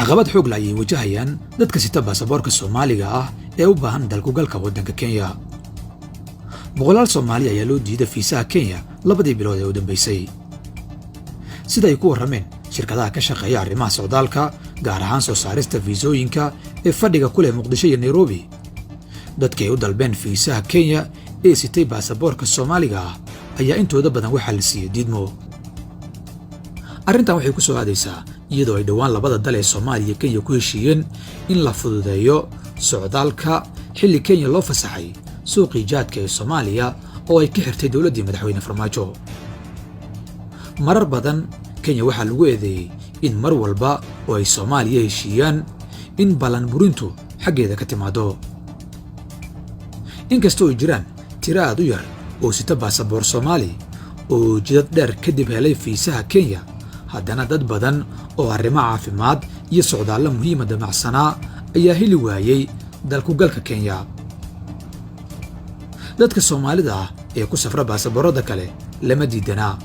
caqabad xoog leh ayay wajahayaan dadka sita baasaboorka Soomaaliga ah ee u baahan dalkugalka waddanka Kenya. boqolaal Soomaali ayaa loo diiday fiisaha Kenya labadii bilood ee u dambeysay. sida ay ku warrameen shirkadaha ka shaqeeya arrimaha socdaalka, gaar ahaan soo saarista fiisooyinka ee fadhiga ku leh Muqdisho iyo Nairobi, dadka ay u dalbeen fiisaha Kenya ee sitay baasaboorka Soomaaliga ah ayaa intooda badan waxaa la siiyey diidmo. arrintan waxay ku soo aadaysaa iyadoo ay dhowaan labada dal ee Soomaaliya iyo Kenya ku heshiiyeen in la fududeeyo socdaalka xilli Kenya loo fasaxay suuqii jaadka ee Soomaaliya oo ay ka xirtay dowladdii madaxweyne Farmaajo. marar badan Kenya waxaa lagu eedeeyey in mar walba oo ay Soomaaliya heshiiyaan in balan burintu xaggeeda ka timaado. inkastoo ay jiraan tiro aad u yar oo sita baasaboor Soomaali oo jidad dheer kadib helay fiisaha Kenya, haddana dad badan oo arrimo caafimaad iyo socdaallo muhiima damacsanaa ayaa heli waayey dalkugalka Kenya. dadka Soomaalida ah ee ku safra baasaboorada kale lama diidanaa.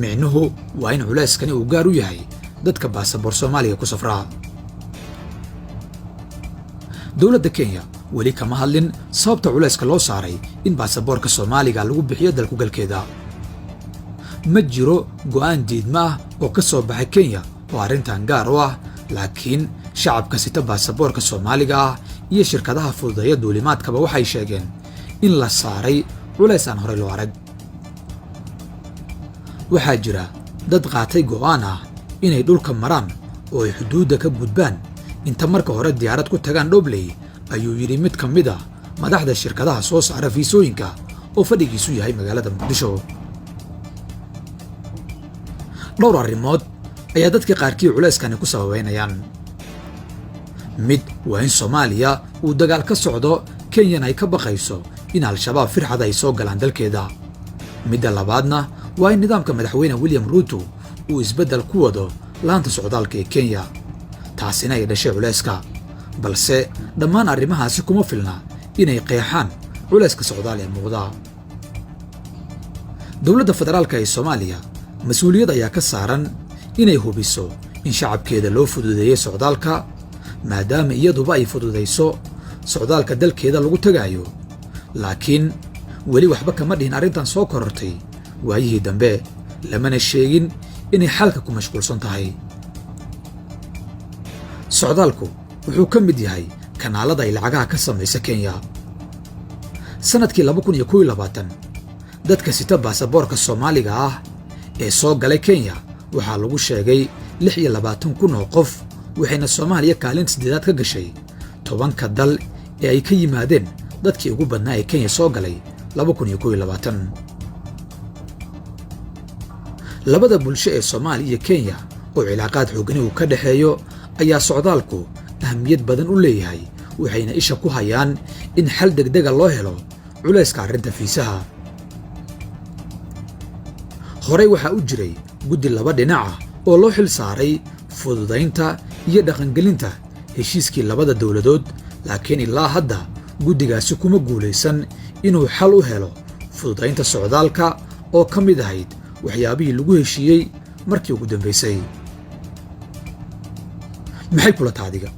micnuhu waa in culeyskani uu gaar u yahay dadka baasaboor Soomaaliga ku safraa. dowladda Kenya weli kama hadlin sababta culeyska loo saaray in baasaboorka Soomaaliga lagu bixiyo dalkugalkeeda. ma jiro go'aan diidma ah oo ka soo baxay Kenya oo arrintan gaar u ah, laakiin shacabka sita baasaboorka Soomaaliga ah iyo shirkadaha fududeeya duulimaadkaba waxay sheegeen in la saaray culeys aan horey loo arag. waxaa jira dad qaatay go'aan ah inay dhulka maraan oo ay xuduudda ka gudbaan inta marka hore diyaarad ku tagaan Dhobley, ayuu yidhi mid ka mid ah madaxda shirkadaha soo saara fiisooyinka oo fadhigiisu yahay magaalada Muqdisho. dhowr arrimood ayaa dadka qaarkii culeyskani ku sababeynayaan. mid waa in Soomaaliya uu dagaal ka socdo, Kenyana ay ka baqayso in Al-shabaab firxad ay soo galaan dalkeeda. midda labaadna waa in nidaamka madaxweyne William Ruto uu isbeddel ku wado laanta socdaalka ee Kenya, taasina ay dhashay culeyska. balse dhammaan arrimahaasi kuma filna inay qeexaan culeyska socdaal ee muuqda. dowladda federaalka ee Soomaaliya mas-uuliyad ayaa ka saaran inay hubiso in shacabkeeda loo fududeeyey socdaalka, maadaama iyaduba ay fududayso socdaalka dalkeeda lagu tagaayo. laakiin weli waxba kama dhihin arrintan soo korortay waayihii dambe, lamana sheegin inay xalka ku mashquulsan tahay. socdaalku wuxuu ka mid yahay kanaalada ay lacagaha ka samaysa Kenya. sanadkii 2021 dadka sita baasaboorka Soomaaliga ah ee soo galay Kenya waxaa lagu sheegay 26,000 oo qof, waxayna Soomaaliya kaalinta 8aad ka gashay 10ka dal ee ay ka yimaadeen dadkii ugu badnaa ee Kenya soo galay 2021. labada bulsho ee Soomaaliya iyo Kenya oo cilaaqaad xooggan uu ka dhaxeeyo ayaa socdaalku ahmiyad badan u leeyahay, waxayna isha ku hayaan in xal degdega loo helo culeyska arrinta fiisaha. horey waxaa u jiray guddi laba dhinac ah oo loo xil saaray fududaynta iyo dhaqangelinta heshiiskii labada dowladood, laakiin ilaa hadda guddigaasi kuma guulaysan inuu xal u helo fududaynta socdaalka oo ka mid ahayd waxyaabihii lagu heshiiyey markii ugu dambaysay. maxay kula taadiga?